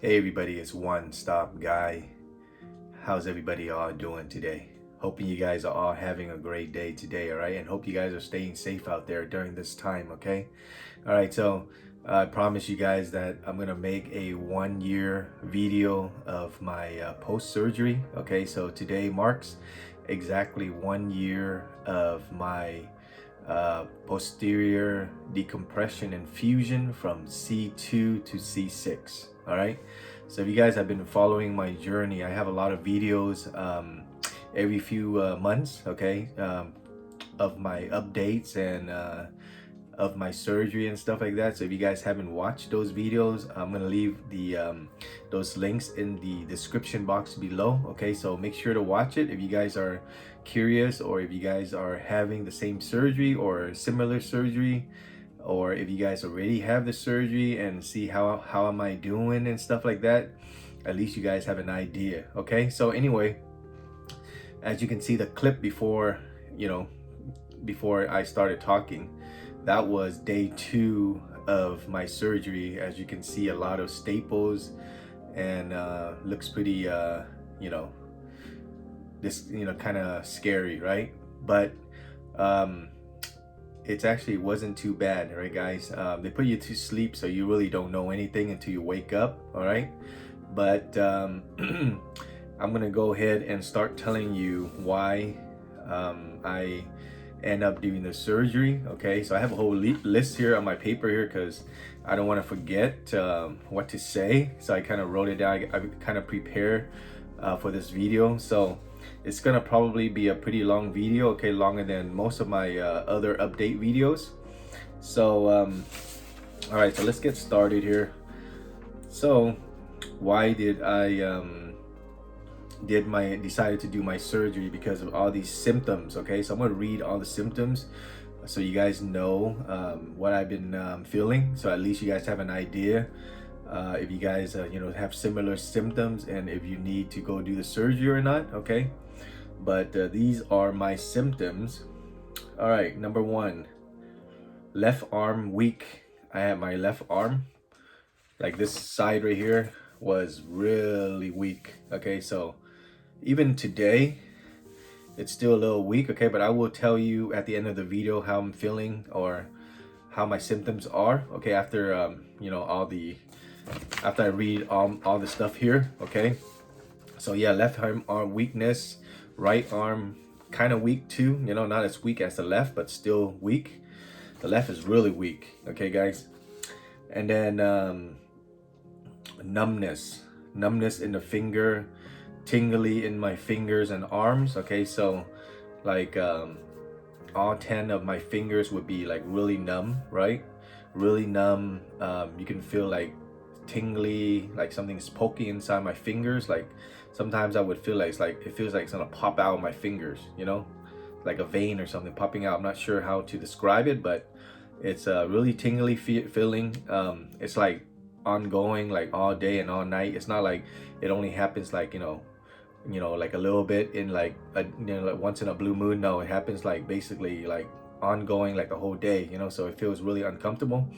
Hey everybody, it's OneStopGuy. How's everybody all doing today? Hoping you guys are all having a great day today, all right? And hope you guys are staying safe out there during this time, okay? All right, so I promise you guys that I'm gonna make a 1 year video of my post-surgery, okay? So today marks exactly 1 year of my posterior decompression and fusion from C2 to C6. All right, so if you guys have been following my journey, I have a lot of videos every few months, okay, of my updates and of my surgery and stuff like that. So if you guys haven't watched those videos, I'm gonna leave the those links in the description box below, okay? So make sure to watch it if you guys are curious, or if you guys are having the same surgery or similar surgery, or if you guys already have the surgery and see how am I doing and stuff like that. At least you guys have an idea, okay? So anyway, as you can see the clip before, before I started talking, that was day 2 of my surgery. As you can see, a lot of staples, and looks pretty this kind of scary, right? But it actually wasn't too bad, right guys? They put you to sleep, so you really don't know anything until you wake up, all right? But I'm gonna go ahead and start telling you why I end up doing the surgery, okay? So I have a whole list here on my paper here because I don't want to forget what to say. So I kind of wrote it down. I kind of prepared for this video. So it's gonna probably be a pretty long video, okay? Longer than most of my other update videos. So all right, so let's get started here. So why did I decided to do my surgery? Because of all these symptoms, okay? So I'm gonna read all the symptoms so you guys know what I've been feeling, so at least you guys have an idea if you guys have similar symptoms and if you need to go do the surgery or not, okay? But these are my symptoms. All right, number 1, left arm weak. I have my left arm, like this side right here, was really weak, okay? So even today it's still a little weak, okay? But I will tell you at the end of the video how I'm feeling or how my symptoms are, okay? After after I read all the stuff here, okay? So yeah, left arm weakness, right arm kind of weak too, not as weak as the left, but still weak. The left is really weak, okay guys? And then numbness in the finger, tingly in my fingers and arms, okay? So like all 10 of my fingers would be like really numb, right? Really numb. You can feel like tingly, like something's poking inside my fingers. Like sometimes I would feel like it feels like it's gonna pop out of my fingers, like a vein or something popping out. I'm not sure how to describe it, but it's a really tingly feeling. It's like ongoing, like all day and all night. It's not like it only happens like like a little bit in like like once in a blue moon. No, it happens like basically like ongoing, like a whole day, so it feels really uncomfortable.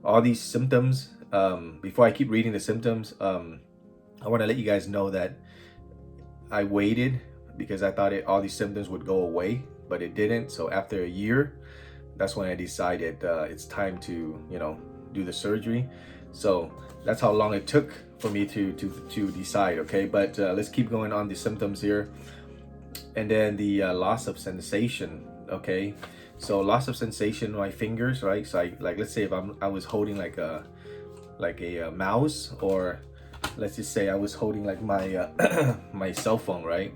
All these symptoms, before I keep reading the symptoms, I want to let you guys know that I waited because I thought all these symptoms would go away, but it didn't. So after a year, that's when I decided it's time to do the surgery. So that's how long it took for me to decide, okay? But let's keep going on the symptoms here. And then the loss of sensation, okay? So loss of sensation in my fingers, right? So let's say if I was holding like a mouse, or let's just say I was holding like my my cell phone, right?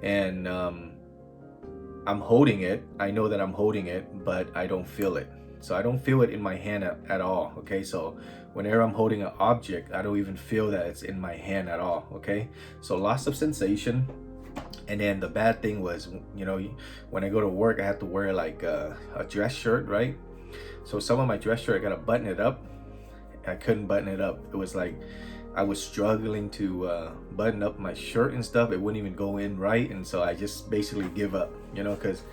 And I'm holding it. I know that I'm holding it, but I don't feel it. So I don't feel it in my hand at all, okay? So whenever I'm holding an object, I don't even feel that it's in my hand at all, okay? So loss of sensation. And then the bad thing was, when I go to work, I have to wear like a dress shirt, right? So some of my dress shirt, I gotta button it up. I couldn't button it up. It was like I was struggling to button up my shirt and stuff. It wouldn't even go in right, and so I just basically give up, because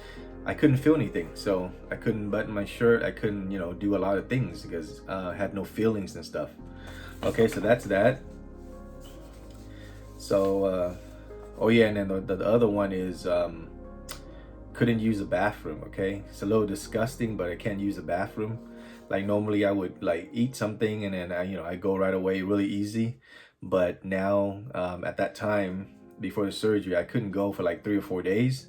I couldn't feel anything. So I couldn't button my shirt. I couldn't, you know, do a lot of things because I had no feelings and stuff. Okay, so that's that. So, oh yeah, and then the other one is couldn't use a bathroom. Okay, it's a little disgusting, but I can't use a bathroom. Like normally I would like eat something and then I go right away really easy. But now at that time before the surgery, I couldn't go for like 3 or 4 days,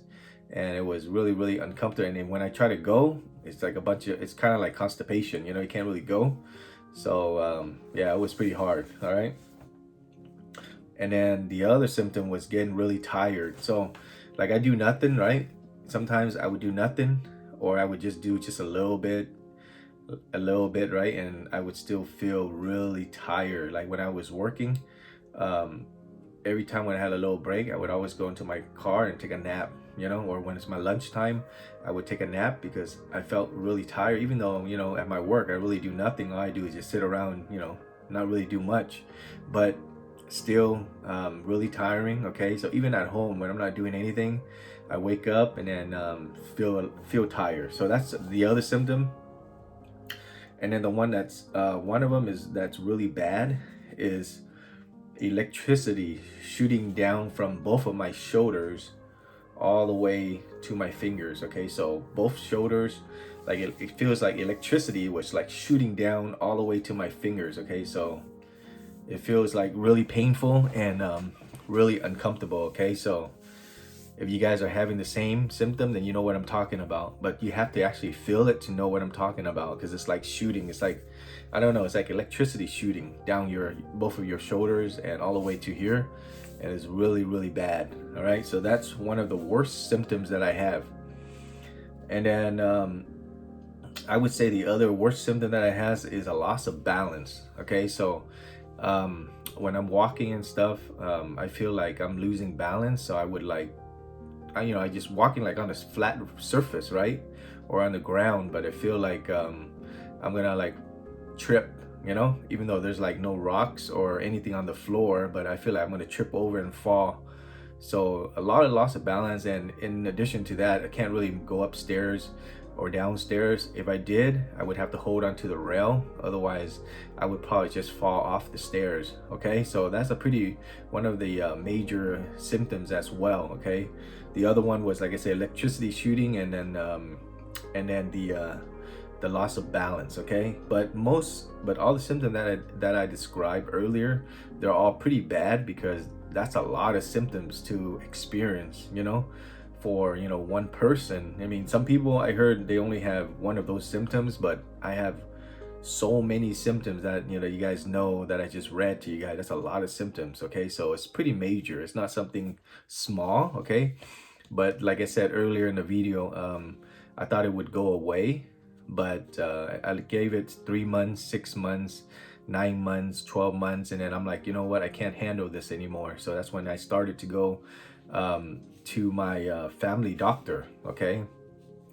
and it was really uncomfortable. And then when I try to go, it's like it's kind of like constipation. You know, you can't really go. So yeah, it was pretty hard. All right. And then the other symptom was getting really tired. So like I do nothing, right? Sometimes I would do nothing, or I would just do just a little bit, right? And I would still feel really tired. Like when I was working, every time when I had a little break, I would always go into my car and take a nap, you know, or when it's my lunchtime, I would take a nap because I felt really tired. Even though, you know, at my work, I really do nothing. All I do is just sit around, you know, not really do much, but still really tiring. Okay, so even at home when I'm not doing anything, I wake up and then feel tired. So that's the other symptom. And then the one that's one of them that's really bad is electricity shooting down from both of my shoulders all the way to my fingers. Okay, so both shoulders, like it feels like electricity was like shooting down all the way to my fingers. Okay, so it feels like really painful and really uncomfortable. Okay, so if you guys are having the same symptom, then you know what I'm talking about. But you have to actually feel it to know what I'm talking about, because it's like shooting. It's like, I don't know, it's like electricity shooting down both of your shoulders and all the way to here. And it's really bad. All right, so that's one of the worst symptoms that I have. And then I would say the other worst symptom that I have is a loss of balance. Okay, so when I'm walking and stuff, I feel like I'm losing balance. So I would like, I just walking like on a flat surface, right, or on the ground, but I feel like I'm gonna like trip, you know, even though there's like no rocks or anything on the floor, but I feel like I'm gonna trip over and fall. So a lot of loss of balance. And in addition to that, I can't really go upstairs or downstairs. If I did, I would have to hold onto the rail, otherwise I would probably just fall off the stairs. Okay, so that's one of the major symptoms as well. Okay, the other one was, like I said, electricity shooting, and then the loss of balance. Okay, but all the symptoms that I described earlier, they're all pretty bad, because that's a lot of symptoms to experience, you know, for one person. I mean, some people, I heard they only have one of those symptoms, but I have so many symptoms that you guys know that I just read to you guys. That's a lot of symptoms. Okay, so it's pretty major. It's not something small. Okay, but like I said earlier in the video, I thought it would go away, but I gave it 3 months, 6 months, 9 months, 12 months, and then I'm like, you know what, I can't handle this anymore. So that's when I started to go to my family doctor. Okay,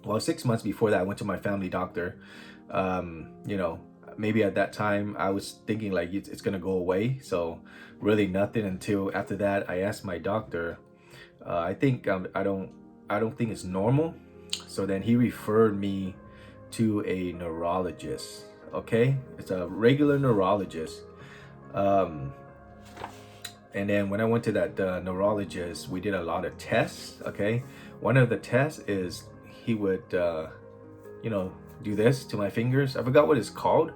well, 6 months before that, I went to my family doctor. Maybe at that time I was thinking like it's gonna go away, so really nothing until after that I asked my doctor. I think I don't think it's normal. So then he referred me to a neurologist. Okay, it's a regular neurologist. And then when I went to that neurologist, we did a lot of tests. Okay, one of the tests is he would do this to my fingers. I forgot what it's called,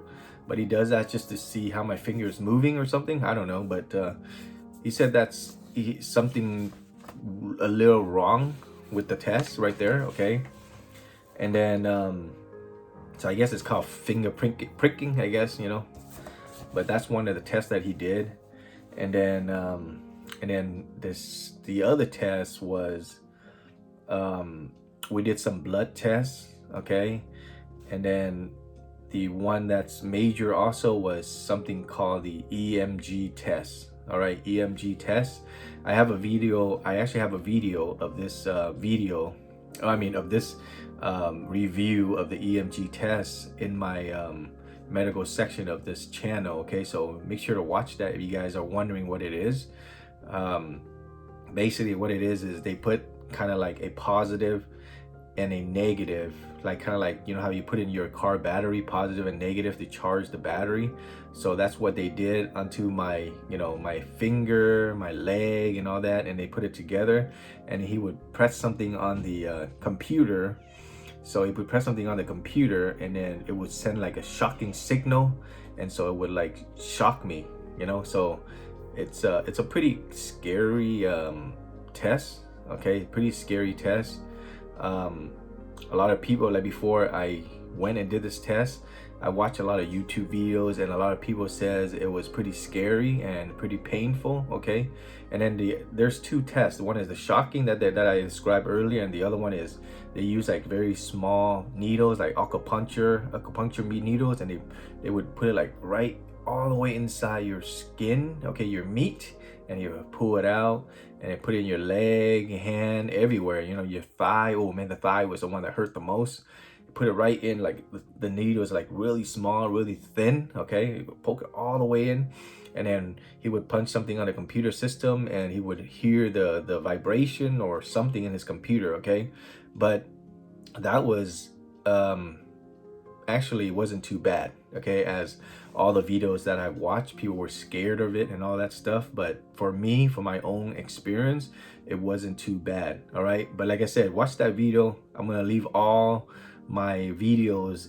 but he does that just to see how my finger is moving or something. I don't know, but he said that's something a little wrong with the test right there. Okay, and then so I guess it's called finger pricking, I guess, but that's one of the tests that he did. And then the other test was we did some blood tests. Okay, and then the one that's major also was something called the Emg Test. All right, Emg Test. I actually have a video of this review of the Emg Test in my medical section of this channel. Okay, so make sure to watch that if you guys are wondering what it is. Basically what it is they put kind of like a positive and a negative, like kind of like, you know how you put in your car battery, positive and negative to charge the battery. So that's what they did onto my, you know, my finger, my leg and all that, and they put it together. And he would press something on the computer. So he would press something on the computer, and then it would send like a shocking signal, and so it would like shock me, you know. So it's a pretty scary test, okay, pretty scary test. A lot of people, like before I went and did this test, I watched a lot of YouTube videos, and a lot of people says it was pretty scary and pretty painful, okay. And then there's two tests. One is the shocking that I described earlier, and the other one is they use like very small needles, like acupuncture needles, and they would put it like right all the way inside your skin, okay, your meat, and you would pull it out, and they put it in your leg, hand, everywhere, you know, your thigh. Oh man, the thigh was the one that hurt the most. Put it right in, like the needle is like really small, really thin, okay. You poke it all the way in, and then he would punch something on the computer system, and he would hear the vibration or something in his computer, okay. But that was actually wasn't too bad, okay. As all the videos that I watched, people were scared of it and all that stuff, but for me, for my own experience, it wasn't too bad. All right, but like I said, watch that video. I'm gonna leave all my videos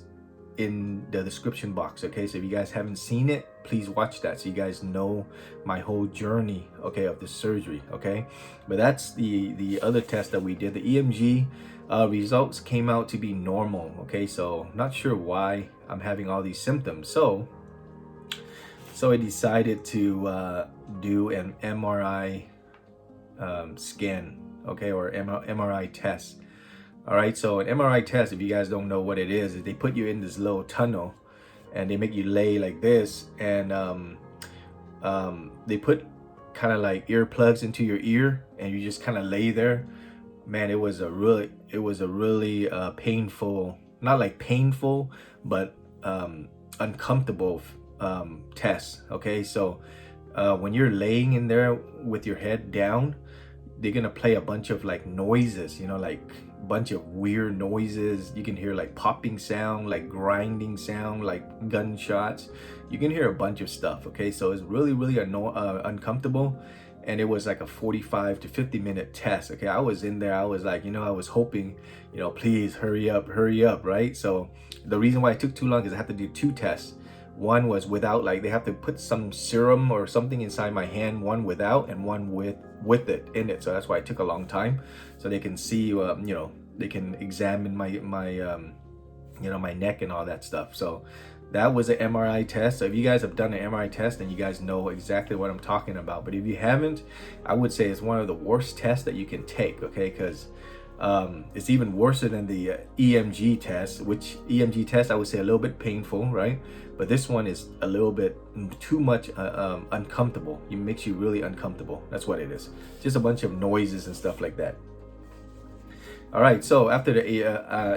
in the description box, okay. So if you guys haven't seen it, please watch that so you guys know my whole journey, okay, of the surgery, okay. But that's the other test that we did. The EMG results came out to be normal, okay. So not sure why I'm having all these symptoms. So I decided to do an MRI scan, okay, or MRI test. All right, so an MRI test, if you guys don't know what it is they put you in this little tunnel, and they make you lay like this, and they put kind of like earplugs into your ear, and you just kind of lay there. Man, it was a really painful, not like painful, but uncomfortable test, okay. So when you're laying in there with your head down, they're gonna play a bunch of like noises, you know, like bunch of weird noises. You can hear like popping sound, like grinding sound, like gunshots. You can hear a bunch of stuff, okay. So it's really uncomfortable, and it was like a 45 to 50 minute test, okay. I was in there, I was like, you know, I was hoping, you know, please hurry up, right. So the reason why it took too long is I had to do two tests. One was without, like they have to put some serum or something inside my hand, one without and one with it in it. So that's why it took a long time, so they can see, you know, they can examine my you know, my neck and all that stuff. So that was an MRI test. So if you guys have done an MRI test, then you guys know exactly what I'm talking about. But if you haven't, I would say it's one of the worst tests that you can take, okay, because it's even worse than the EMG test, which EMG test I would say a little bit painful, right? But this one is a little bit too much uncomfortable. It makes you really uncomfortable. That's what it is. Just a bunch of noises and stuff like that. All right, so after the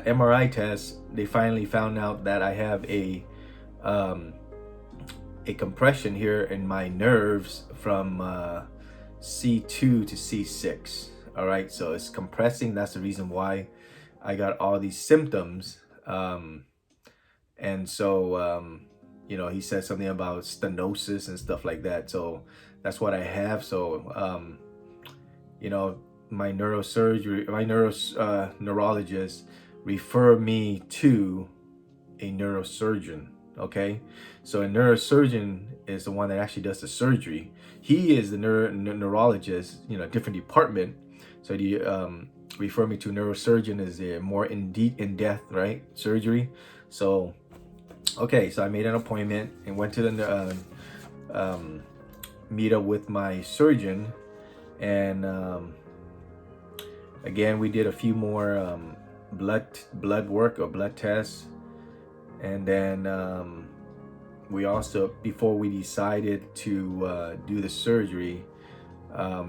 MRI test, they finally found out that I have a compression here in my nerves from C2 to C6. All right, so it's compressing. That's the reason why I got all these symptoms. And so, you know, he said something about stenosis and stuff like that. So that's what I have. So, you know, my neurologist referred me to a neurosurgeon, okay. So a neurosurgeon is the one that actually does the surgery. He is the neurologist, you know, different department. So the refer me to a neurosurgeon is a more in-depth, right, surgery. So okay, so I made an appointment and went to the meet up with my surgeon, and again we did a few more blood work or blood tests, and then we also, before we decided to do the surgery,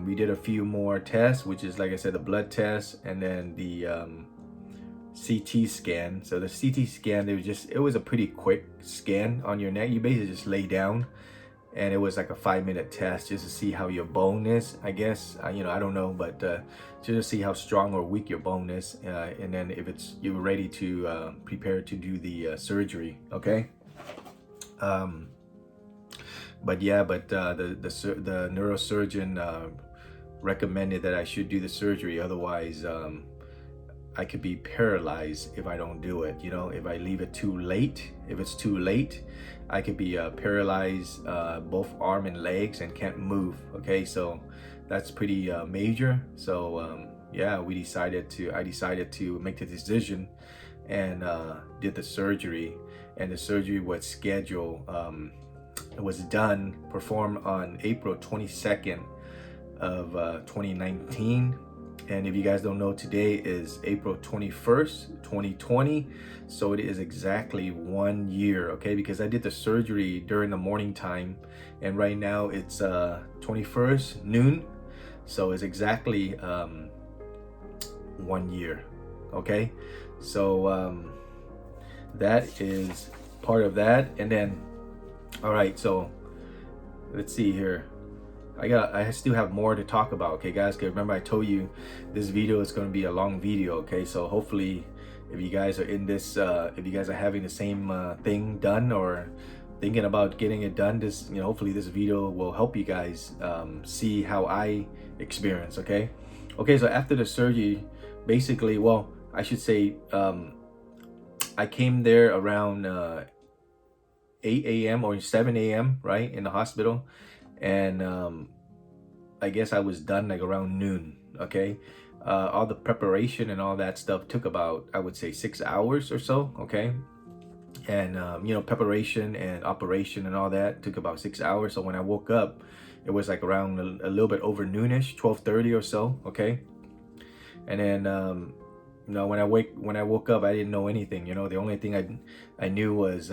we did a few more tests, which is, like I said, the blood test, and then the CT scan. So the CT scan, it was a pretty quick scan on your neck. You basically just lay down, and it was like a 5-minute test just to see how your bone is, I guess. You know, I don't know, but just to see how strong or weak your bone is, and then if you're ready to prepare to do the surgery. Okay. But yeah, the neurosurgeon recommended that I should do the surgery, otherwise I could be paralyzed if I don't do it. You know, if I leave it too late, if it's too late, I could be paralyzed, both arm and legs, and can't move. Okay, so that's pretty major. So yeah, I decided to make the decision and did the surgery. And the surgery was scheduled, performed on April 22nd of 2019. And if you guys don't know, today is April 21st, 2020. So it is exactly 1 year, okay? Because I did the surgery during the morning time, and right now it's 21st noon. So it's exactly 1 year, okay? So that is part of that. And then, all right, so let's see here. I still have more to talk about, okay guys? Because remember, I told you this video is going to be a long video, okay? So hopefully, if you guys are in this, if you guys are having the same thing done or thinking about getting it done, this, you know, hopefully this video will help you guys see how I experience. Okay. So after the surgery, basically, well, I should say, I came there around 8 a.m. or 7 a.m. right in the hospital. And I guess I was done like around noon. Okay. All the preparation and all that stuff took about, I would say, 6 hours or so. Okay. And you know, preparation and operation and all that took about 6 hours. So when I woke up, it was like around a little bit over noonish, 12:30 or so. Okay. And then you know, when I woke up, I didn't know anything. You know, the only thing I knew was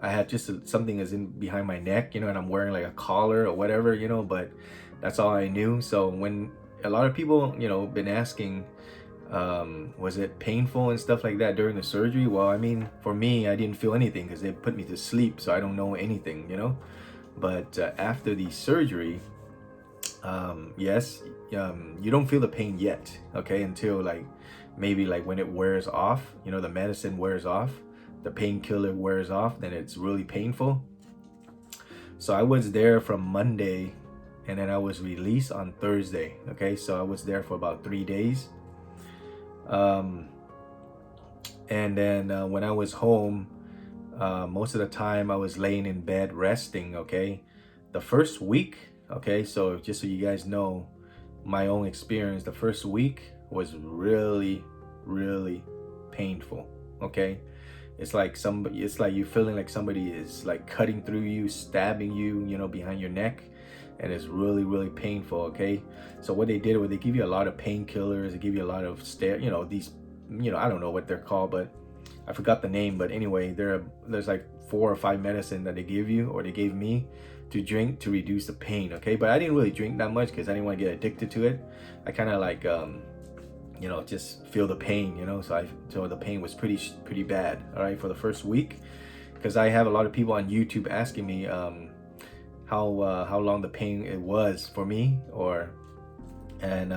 I had just something is in behind my neck, you know, and I'm wearing like a collar or whatever, you know, but that's all I knew. So when a lot of people, you know, been asking, was it painful and stuff like that during the surgery? Well, I mean, for me, I didn't feel anything because they put me to sleep, so I don't know anything, you know. But after the surgery, yes, you don't feel the pain yet, okay, until like maybe like when it wears off, you know, the medicine wears off, the painkiller wears off, then it's really painful. So I was there from Monday, and then I was released on Thursday. Okay, so I was there for about 3 days. And then when I was home, most of the time I was laying in bed resting. Okay, the first week, okay, so just so you guys know my own experience, the first week was really painful. Okay, it's like you're feeling like somebody is like cutting through you, stabbing you, you know, behind your neck, and it's really painful. Okay, so what they did was they give you a lot of painkillers, they give you a lot of you know, these, you know, I don't know what they're called, but I forgot the name. But anyway, there's like 4 or 5 medicine that they give you, or they gave me, to drink to reduce the pain. Okay, but I didn't really drink that much because I didn't want to get addicted to it. I kind of like you know, just feel the pain, you know. So the pain was pretty bad, all right, for the first week, because I have a lot of people on YouTube asking me how long the pain it was for me, and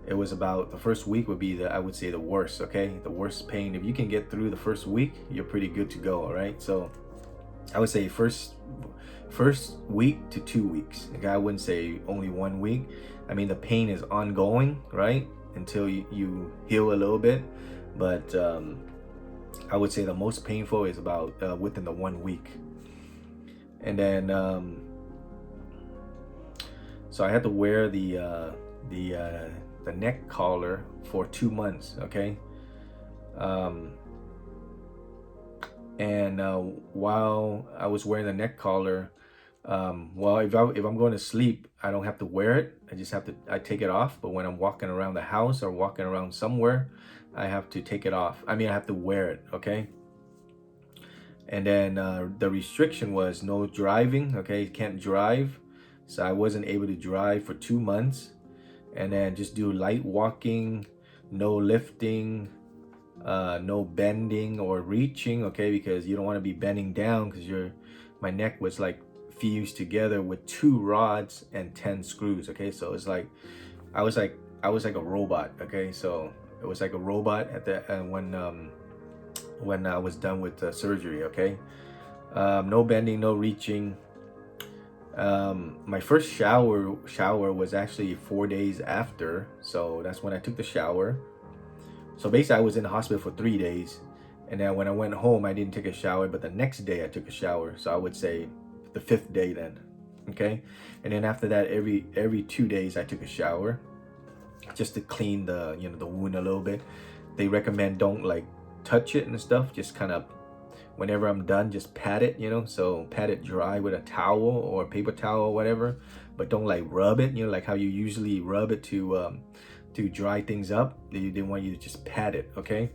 it was about, the first week would be I would say the worst. Okay, the worst pain. If you can get through the first week, you're pretty good to go. All right, so I would say first week to 2 weeks. Okay, I wouldn't say only 1 week. I mean, the pain is ongoing, right, until you heal a little bit. But I would say the most painful is about within the 1 week. And then so I had to wear the neck collar for 2 months. Okay, and while I was wearing the neck collar, well, if I'm going to sleep, I don't have to wear it. I take it off. But when I'm walking around the house or walking around somewhere, I have to take it off. I mean, I have to wear it. Okay. And then the restriction was no driving. Okay, you can't drive. So I wasn't able to drive for 2 months. And then just do light walking, no lifting, no bending or reaching. Okay, because you don't want to be bending down, because my neck was like fused together with 2 rods and 10 screws. Okay, so it's like I was like a robot. Okay, so it was like a robot at the when I was done with the surgery. Okay, no bending, no reaching. My first shower was actually 4 days after, so that's when I took the shower. So basically I was in the hospital for 3 days, and then when I went home I didn't take a shower, but the next day I took a shower. So I would say the 5th day then. Okay, and then after that every 2 days I took a shower just to clean the the wound a little bit. They recommend don't like touch it and stuff, just kind of whenever I'm done, just pat it, so pat it dry with a towel or paper towel or whatever, but don't like rub it, like how you usually rub it to dry things up. They want you to just pat it. Okay,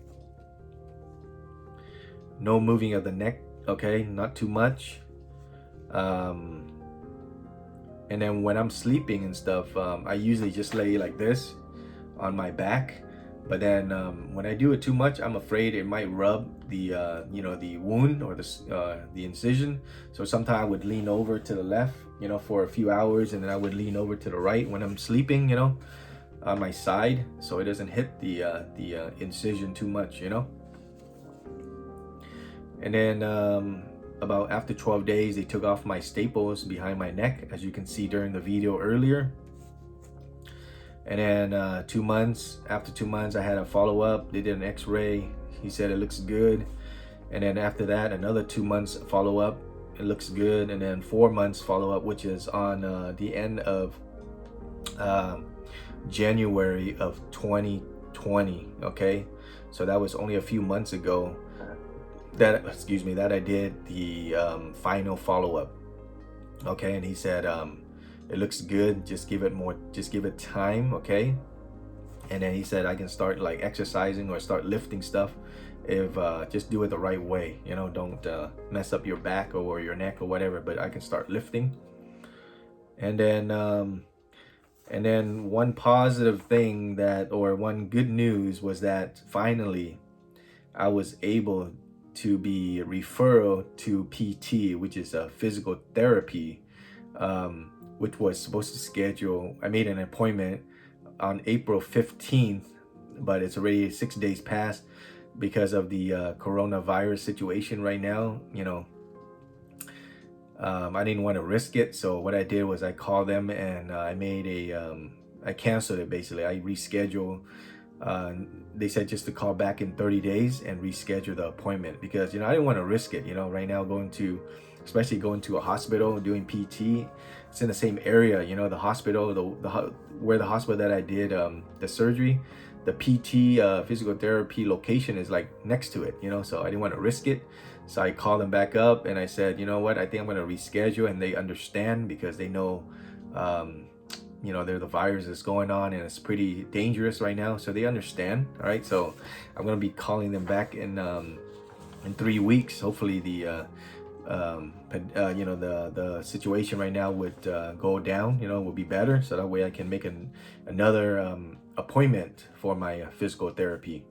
no moving of the neck. Okay, not too much. And then when I'm sleeping and stuff, I usually just lay like this on my back. But then when I do it too much, I'm afraid it might rub the the wound or the incision. So sometimes I would lean over to the left, for a few hours, and then I would lean over to the right when I'm sleeping, on my side, so it doesn't hit the incision too much, And then about after 12 days, they took off my staples behind my neck, as you can see during the video earlier. And then 2 months, after 2 months, I had a follow-up. They did an x-ray. He said it looks good. And then after that, another 2 months follow-up. It looks good. And then 4 months follow-up, which is on the end of January of 2020. Okay, so that was only a few months ago that I did the final follow-up. Okay, and he said it looks good, just give it time. Okay, and then he said I can start like exercising or start lifting stuff if just do it the right way, don't mess up your back or your neck or whatever, but I can start lifting. And then one positive thing one good news was that finally I was able to be referred to PT, which is a physical therapy, which was supposed to schedule. I made an appointment on April 15th, but it's already 6 days past because of the coronavirus situation right now. I didn't want to risk it, so what I did was I called them and I canceled it. Basically, I rescheduled. They said just to call back in 30 days and reschedule the appointment because I didn't want to risk it. Right now especially going to a hospital doing PT, it's in the same area. The hospital, where the hospital that I did the surgery, the PT physical therapy location is like next to it. So I didn't want to risk it. So I called them back up and I said, you know what, I think I'm going to reschedule, and they understand because they know there's the virus is going on and it's pretty dangerous right now, so they understand. All right, so I'm going to be calling them back in 3 weeks. Hopefully the the situation right now would go down, will be better, so that way I can make another appointment for my physical therapy.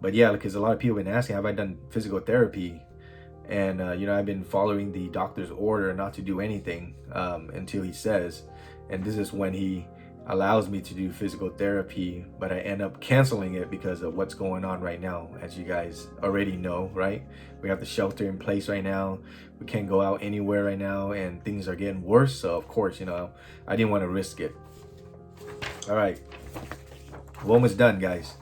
But yeah, because a lot of people have been asking, have I done physical therapy? And I've been following the doctor's order not to do anything until he says, and this is when he allows me to do physical therapy, but I end up canceling it because of what's going on right now. As you guys already know, right? We have the shelter in place right now. We can't go out anywhere right now, and things are getting worse. So of course, I didn't want to risk it. All right, we're almost done, guys.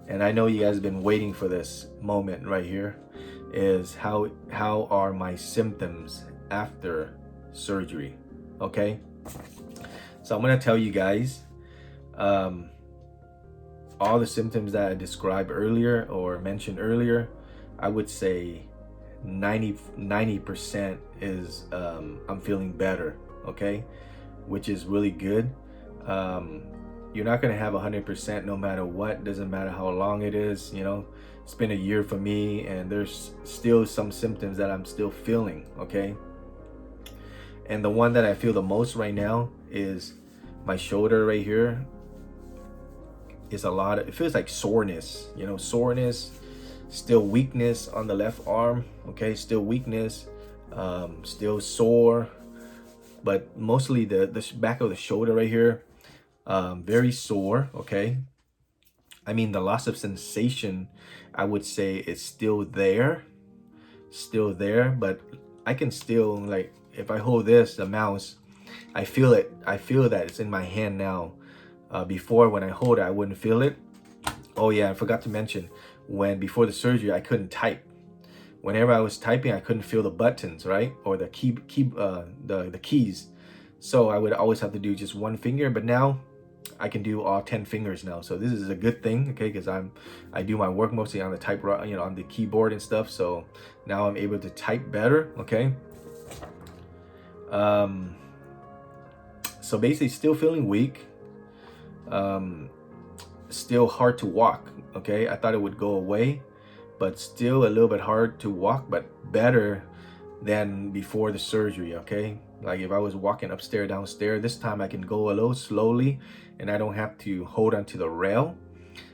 And I know you guys have been waiting for this moment right here. Is how are my symptoms after surgery? Okay, so I'm gonna tell you guys all the symptoms that I described earlier or mentioned earlier. I would say 90% is I'm feeling better. Okay, which is really good. You're not gonna have 100% no matter what. Doesn't matter how long it is. It's been a year for me, and there's still some symptoms that I'm still feeling. Okay, and the one that I feel the most right now is my shoulder right here. It feels like soreness. Soreness. Still weakness on the left arm, okay, still weakness, still sore, but mostly the back of the shoulder right here, very sore, okay. I mean, the loss of sensation, I would say, is still there, but I can still, like, if I hold this, the mouse, I feel it. I feel that it's in my hand now. Before, when I hold it, I wouldn't feel it. Oh yeah, I forgot to mention, before the surgery, I couldn't type. Whenever I was typing, I couldn't feel the buttons, right? Or the the keys. So I would always have to do just one finger, but now I can do all 10 fingers now. So this is a good thing, okay? Because I do my work mostly on the on the keyboard and stuff. So now I'm able to type better, okay? So basically still feeling weak. Still hard to walk, okay? I thought it would go away, but still a little bit hard to walk, but better than before the surgery, okay? Like if I was walking upstairs, downstairs, this time I can go a little slowly and I don't have to hold onto the rail.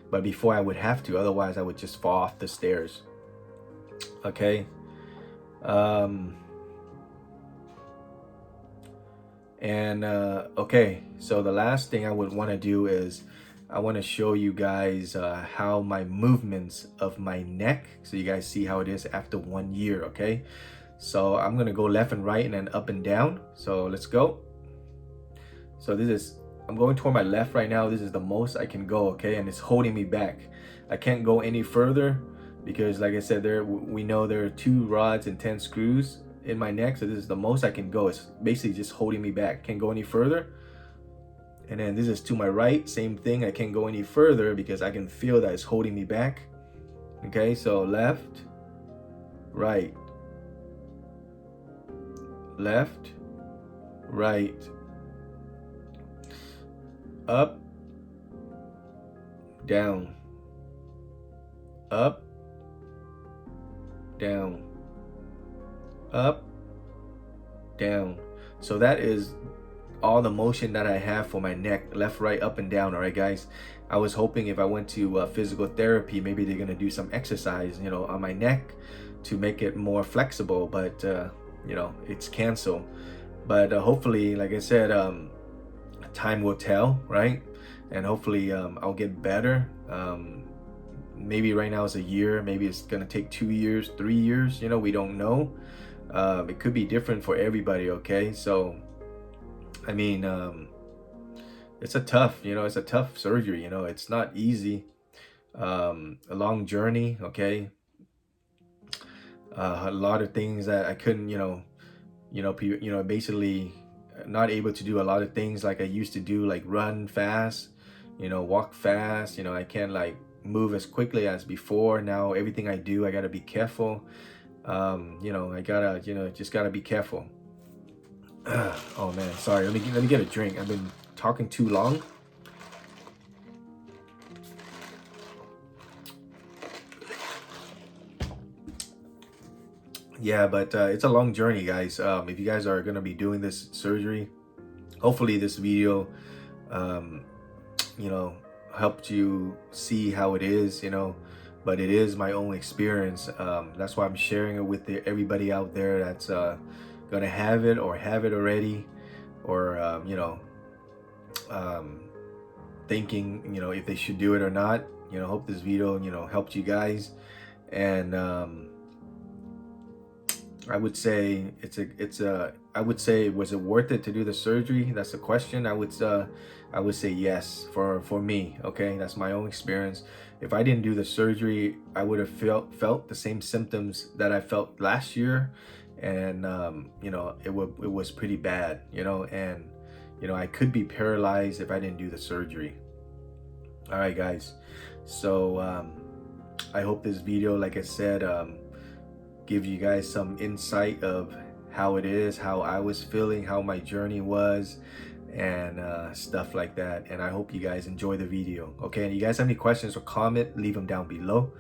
But before I would have to, otherwise I would just fall off the stairs, okay? Okay, so the last thing I would want to do is I want to show you guys how my movements of my neck, so you guys see how it is after 1 year, okay? So I'm gonna go left and right and then up and down. So let's go. So I'm going toward my left right now. This is the most I can go, okay? And it's holding me back. I can't go any further because, like I said, we know there are 2 rods and 10 screws in my neck. So this is the most I can go. It's basically just holding me back. Can't go any further. And then this is to my right, same thing. I can't go any further because I can feel that it's holding me back. Okay, so left, right, left, right, up, down, up, down, up, down. So that is all the motion that I have for my neck, left, right, up, and down. All right, guys. I was hoping if I went to physical therapy, maybe they're gonna do some exercise, you know, on my neck to make it more flexible. But you know, it's canceled. But hopefully, like I said, time will tell, right? And hopefully, I'll get better. Maybe right now it's a year. Maybe it's gonna take 2 years, 3 years. You know, we don't know. It could be different for everybody. Okay, so. I mean, it's a tough surgery, you know, it's not easy, a long journey, okay, a lot of things that I couldn't, basically not able to do a lot of things like I used to do, like run fast, you know, walk fast, you know, I can't like move as quickly as before. Now everything I do, I gotta be careful, you know, I gotta, just gotta be careful. Oh man, sorry. Let me get a drink. I've been talking too long. Yeah, but it's a long journey, guys. If you guys are gonna be doing this surgery, hopefully this video, helped you see how it is. You know, but it is my own experience. That's why I'm sharing it with everybody out there that's gonna have it or have it already, or thinking, if they should do it or not. Hope this video helped you guys. And I would say I would say, was it worth it to do the surgery? That's the question. I would say yes for me. Okay, that's my own experience. If I didn't do the surgery, I would have felt the same symptoms that I felt last year. And it was pretty bad, and I could be paralyzed if I didn't do the surgery. All right, guys, so I hope this video, like I said, gives you guys some insight of how it is, how I was feeling, how my journey was, and stuff like that. And I hope you guys enjoy the video. Okay, and you guys have any questions or comment, leave them down below.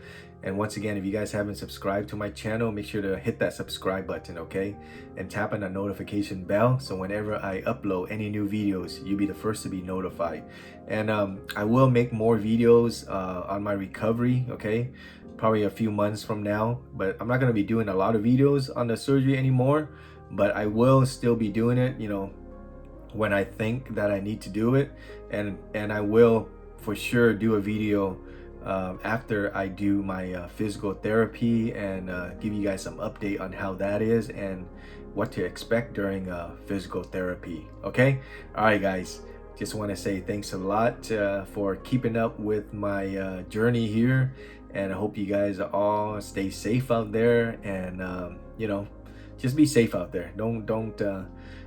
And once again, if you guys haven't subscribed to my channel, make sure to hit that subscribe button, okay? And tap on the notification bell, so whenever I upload any new videos, you'll be the first to be notified. And I will make more videos on my recovery, okay? probably a few months from now. But I'm not going to be doing a lot of videos on the surgery anymore, but I will still be doing it, you know, when I think that I need to do it. And I will for sure do a video after I do my physical therapy, and give you guys some update on how that is and what to expect during physical therapy. Okay, all right guys, just want to say thanks a lot for keeping up with my journey here, and I hope you guys all stay safe out there, and you know, just be safe out there. Don't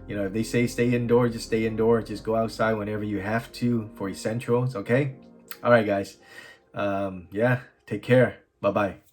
you know, if they say stay indoors, just stay indoors. Just go outside whenever you have to for essentials. Okay, all right guys, yeah, take care. Bye bye.